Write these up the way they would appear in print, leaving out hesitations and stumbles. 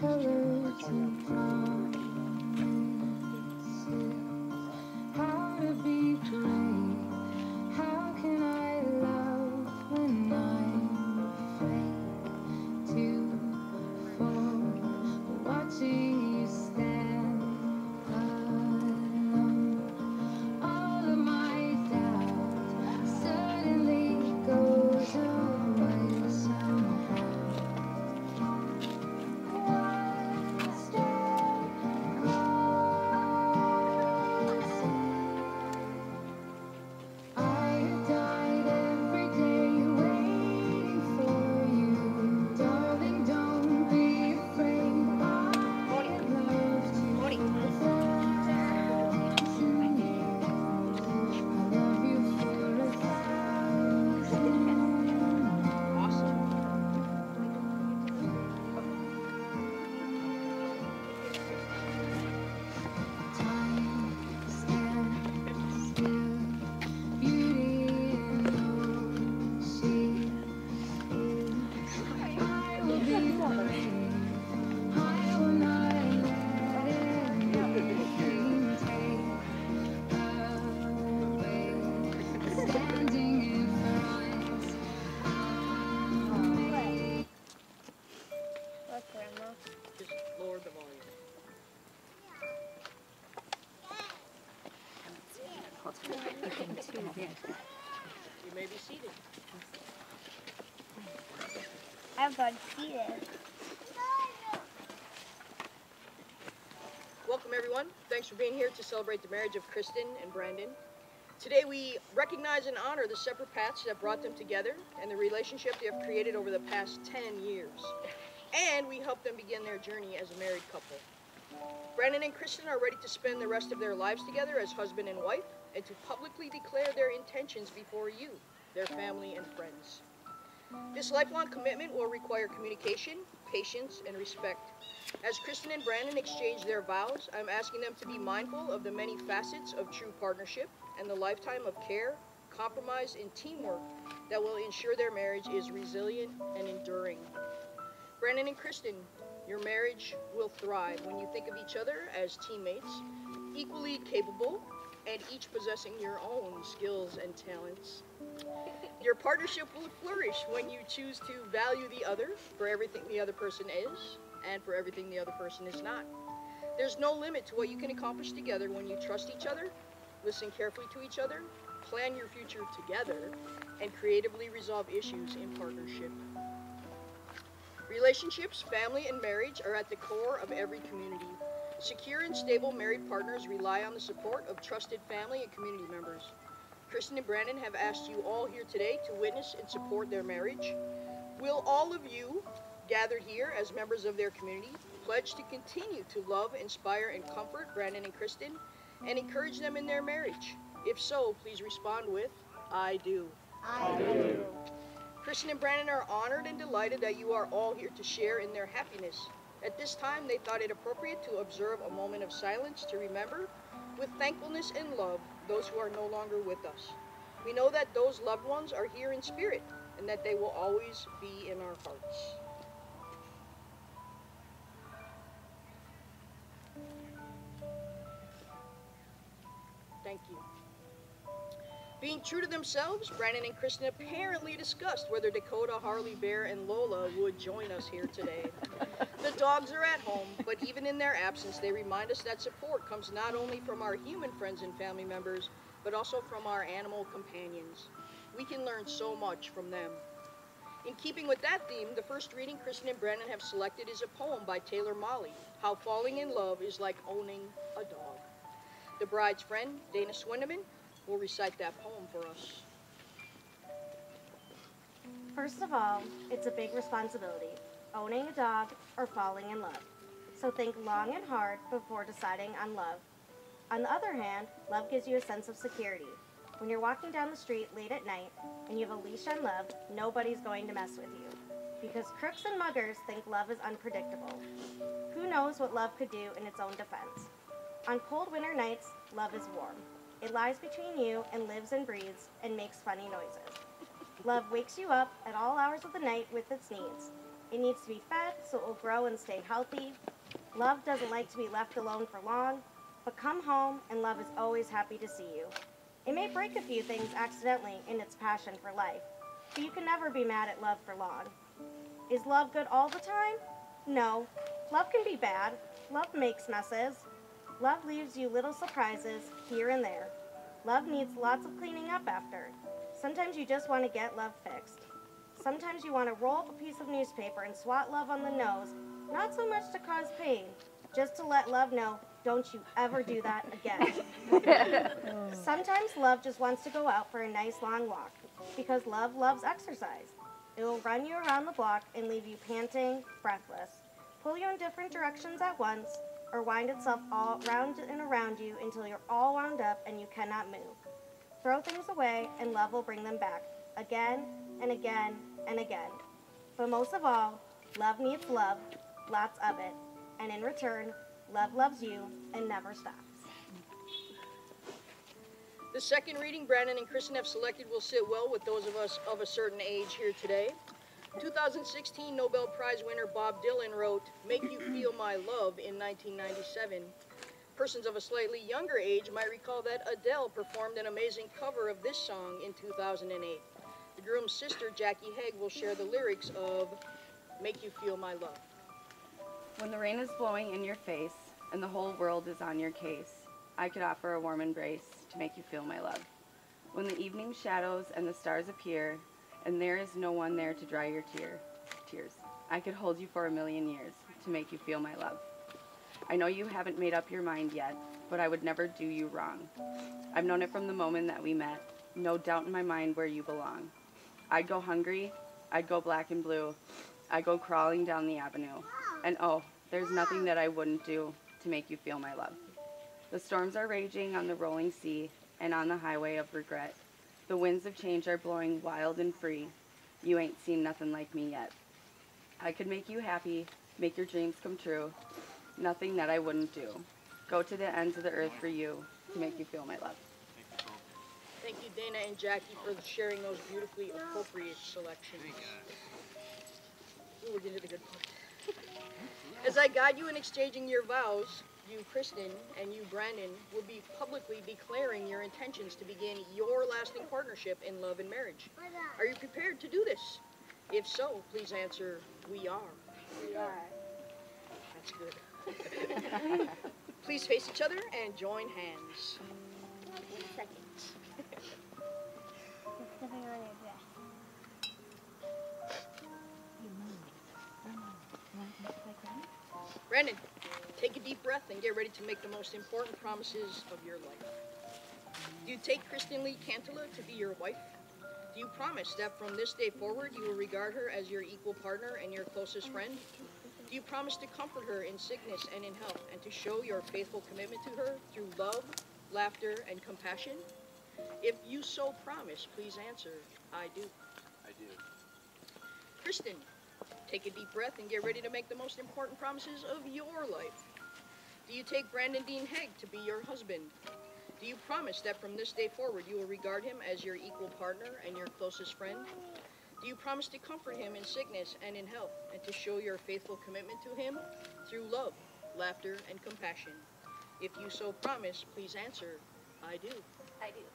colors and promises. How to be great? How can I love when I'm afraid to fall? Watching you stand alone. All of my doubt suddenly goes away somehow. One step closer. I have died every day waiting for you, darling. Don't be afraid. I have loved you for 1,000 years. I love you for 1,000 Time stands still, beauty in all she is. I will be brave. I will not let anything take away. Standing in front of me. Look, Grandma. Just lower the volume. You may be seated. I've got seated. Welcome everyone. Thanks for being here to celebrate the marriage of Kristen and Brandon. Today we recognize and honor the separate paths that brought them together and the relationship they have created over the past 10 years. And we help them begin their journey as a married couple. Brandon and Kristen are ready to spend the rest of their lives together as husband and wife and to publicly declare their intentions before you, their family and friends. This lifelong commitment will require communication, patience, and respect. As Kristen and Brandon exchange their vows, I'm asking them to be mindful of the many facets of true partnership and the lifetime of care, compromise, and teamwork that will ensure their marriage is resilient and enduring. Brandon and Kristen, your marriage will thrive when you think of each other as teammates, equally capable, and each possessing your own skills and talents. Your partnership will flourish when you choose to value the other for everything the other person is and for everything the other person is not. There's no limit to what you can accomplish together when you trust each other, listen carefully to each other, plan your future together, and creatively resolve issues in partnership. Relationships, family, and marriage are at the core of every community. Secure and stable married partners rely on the support of trusted family and community members. Kristen and Brandon have asked you all here today to witness and support their marriage. Will all of you gathered here as members of their community pledge to continue to love, inspire, and comfort Brandon and Kristen and encourage them in their marriage? If so, please respond with, I do. I do. Kristen and Brandon are honored and delighted that you are all here to share in their happiness. At this time, they thought it appropriate to observe a moment of silence to remember, with thankfulness and love, those who are no longer with us. We know that those loved ones are here in spirit and that they will always be in our hearts. Thank you. Being true to themselves, Brandon and Kristen apparently discussed whether Dakota, Harley, Bear, and Lola would join us here today. The dogs are at home, but even in their absence, they remind us that support comes not only from our human friends and family members, but also from our animal companions. We can learn so much from them. In keeping with that theme, the first reading Kristen and Brandon have selected is a poem by Taylor Molly, How Falling in Love is Like Owning a Dog. The bride's friend, Dana Swindeman, will recite that poem for us. First of all, it's a big responsibility, owning a dog or falling in love. So think long and hard before deciding on love. On the other hand, love gives you a sense of security. When you're walking down the street late at night and you have a leash on love, nobody's going to mess with you. Because crooks and muggers think love is unpredictable. Who knows what love could do in its own defense? On cold winter nights, love is warm. It lies between you and lives and breathes and makes funny noises. Love wakes you up at all hours of the night with its needs. It needs to be fed, so it will grow and stay healthy. Love doesn't like to be left alone for long, but come home and love is always happy to see you. It may break a few things accidentally in its passion for life, but you can never be mad at love for long. Is love good all the time? No. Love can be bad. Love makes messes. Love leaves you little surprises here and there. Love needs lots of cleaning up after. Sometimes you just want to get love fixed. Sometimes you want to roll up a piece of newspaper and swat love on the nose, not so much to cause pain, just to let love know, don't you ever do that again. Sometimes love just wants to go out for a nice long walk, because love loves exercise. It will run you around the block and leave you panting, breathless, pull you in different directions at once, or wind itself all round and around you until you're all wound up and you cannot move. Throw things away and love will bring them back, again and again and again. But most of all, love needs love, lots of it, and in return, love loves you and never stops. The second reading Brandon and Kristen have selected will sit well with those of us of a certain age here today. 2016 Nobel Prize winner Bob Dylan wrote, "Make You Feel My Love" in 1997. Persons of a slightly younger age might recall that Adele performed an amazing cover of this song in 2008. The groom's sister, Jackie Haig, will share the lyrics of "Make You Feel My Love." When the rain is blowing in your face and the whole world is on your case, I could offer a warm embrace to make you feel my love. When the evening shadows and the stars appear, and there is no one there to dry your tears, I could hold you for 1,000,000 years to make you feel my love. I know you haven't made up your mind yet, but I would never do you wrong. I've known it from the moment that we met, no doubt in my mind where you belong. I'd go hungry, I'd go black and blue, I'd go crawling down the avenue, and oh, there's nothing that I wouldn't do to make you feel my love. The storms are raging on the rolling sea and on the highway of regret. The winds of change are blowing wild and free. You ain't seen nothing like me yet. I could make you happy, make your dreams come true. Nothing that I wouldn't do. Go to the ends of the earth for you to make you feel my love. Thank you, Dana and Jackie, for sharing those beautifully appropriate selections. Ooh, we're getting to the good part. As I guide you in exchanging your vows, you, Kristen, and you, Brandon, will be publicly declaring your intentions to begin your lasting partnership in love and marriage. Are you prepared to do this? If so, please answer, "We are." We are. That's good. Please face each other and join hands. 1 second. It's slipping on your dress. Brandon, take a deep breath and get ready to make the most important promises of your life. Do you take Kristen Lee Cantala to be your wife? Do you promise that from this day forward you will regard her as your equal partner and your closest friend? Do you promise to comfort her in sickness and in health and to show your faithful commitment to her through love, laughter, and compassion? If you so promise, please answer, "I do." I do. Kristen, take a deep breath and get ready to make the most important promises of your life. Do you take Brandon Dean Haig to be your husband? Do you promise that from this day forward you will regard him as your equal partner and your closest friend? Do you promise to comfort him in sickness and in health and to show your faithful commitment to him through love, laughter, and compassion? If you so promise, please answer, "I do." I do.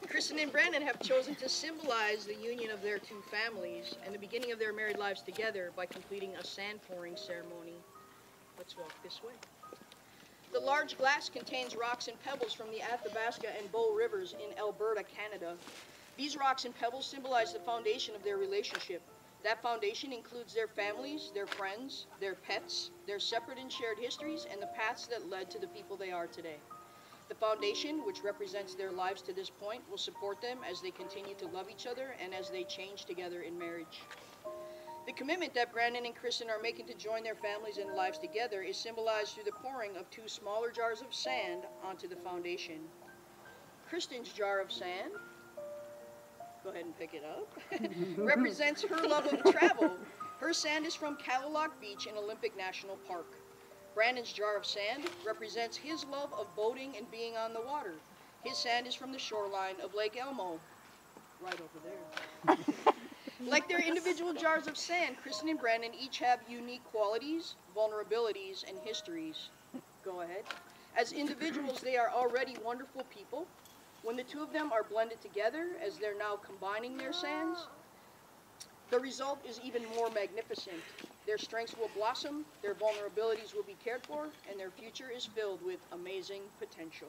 Kristen and Brandon have chosen to symbolize the union of their two families and the beginning of their married lives together by completing a sand pouring ceremony. Let's walk this way. The large glass contains rocks and pebbles from the Athabasca and Bow Rivers in Alberta, Canada. These rocks and pebbles symbolize the foundation of their relationship. That foundation includes their families, their friends, their pets, their separate and shared histories, and the paths that led to the people they are today. The foundation, which represents their lives to this point, will support them as they continue to love each other and as they change together in marriage. The commitment that Brandon and Kristen are making to join their families and lives together is symbolized through the pouring of 2 smaller jars of sand onto the foundation. Kristen's jar of sand, go ahead and pick it up, represents her love of travel. Her sand is from Cadillac Beach in Olympic National Park. Brandon's jar of sand represents his love of boating and being on the water. His sand is from the shoreline of Lake Elmo, right over there. Like their individual jars of sand, Kristen and Brandon each have unique qualities, vulnerabilities, and histories. Go ahead. As individuals, they are already wonderful people. When the two of them are blended together, as they're now combining their sands, the result is even more magnificent. Their strengths will blossom, their vulnerabilities will be cared for, and their future is filled with amazing potential.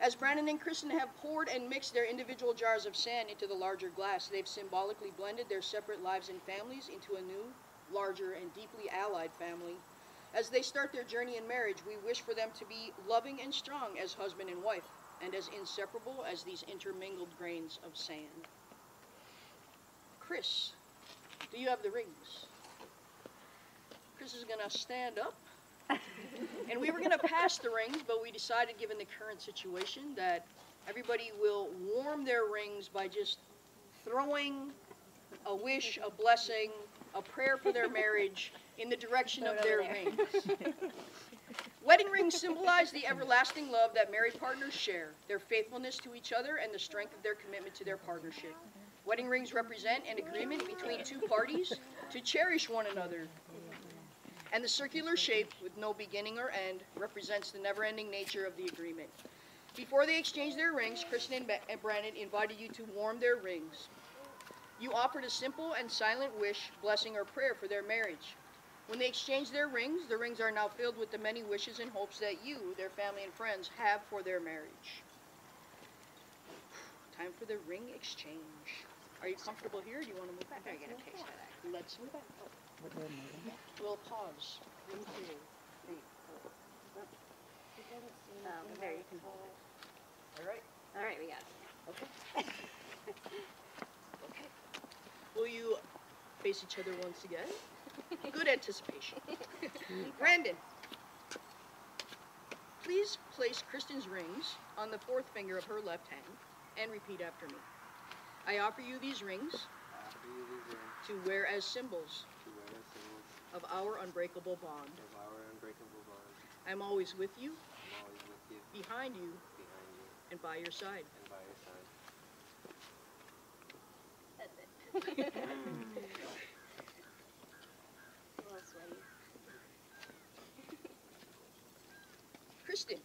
As Brandon and Kristen have poured and mixed their individual jars of sand into the larger glass, they've symbolically blended their separate lives and families into a new, larger, and deeply allied family. As they start their journey in marriage, we wish for them to be loving and strong as husband and wife, and as inseparable as these intermingled grains of sand. Chris, do you have the rings? Chris is gonna stand up. And we were gonna pass the rings, but we decided, given the current situation, that everybody will warm their rings by just throwing a wish, a blessing, a prayer for their marriage in the direction of their rings. Wedding rings symbolize the everlasting love that married partners share, their faithfulness to each other, and the strength of their commitment to their partnership. Wedding rings represent an agreement between two parties to cherish one another. And the circular shape, with no beginning or end, represents the never-ending nature of the agreement. Before they exchanged their rings, Kristen and Brandon invited you to warm their rings. You offered a simple and silent wish, blessing, or prayer for their marriage. When they exchanged their rings, the rings are now filled with the many wishes and hopes that you, their family and friends, have for their marriage. Time for the ring exchange. Are you comfortable here, or do you want to move back? I'm going to get a taste of that. Let's move back. We'll pause. 1, 2, 3, 4. There you can hold All right. it. All right, we got it. Okay. Okay. Will you face each other once again? Good anticipation. Brandon, please place Kristen's rings on the fourth finger of her left hand and repeat after me. I offer you these rings to wear as symbols of our unbreakable bond. I'm always with you, behind you, and by your side. That's it. A little sweaty. Kristen,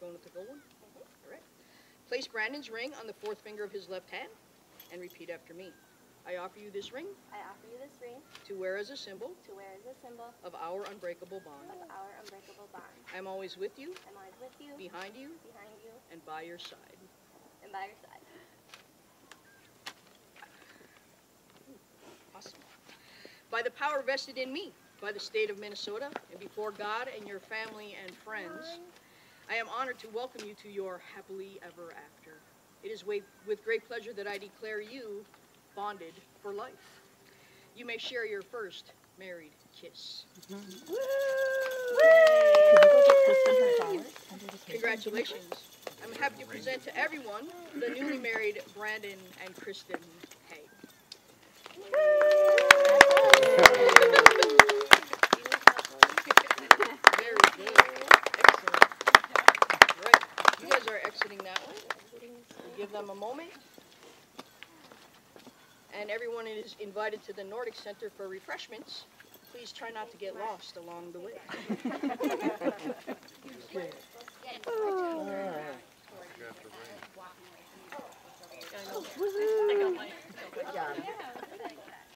going with the gold one? All right. Place Brandon's ring on the fourth finger of his left hand and repeat after me. I offer you this ring I offer you this ring to wear as a symbol to wear as a symbol of our unbreakable bond. of our unbreakable bond. I'm always with you, I'm always with you, behind you, behind you, and by your side. and by your side. Awesome. By the power vested in me by the state of Minnesota, and before God and your family and friends, I am honored to welcome you to your happily ever after. It is with great pleasure that I declare you bonded for life. You may share your first married kiss. Congratulations. I'm happy to present to everyone the newly married Brandon and Kristen Hay. Very good. Excellent. Right. You guys are exiting that way. We'll give them a moment. And everyone is invited to the Nordic Center for refreshments. Please try not to get lost along the way. Good job.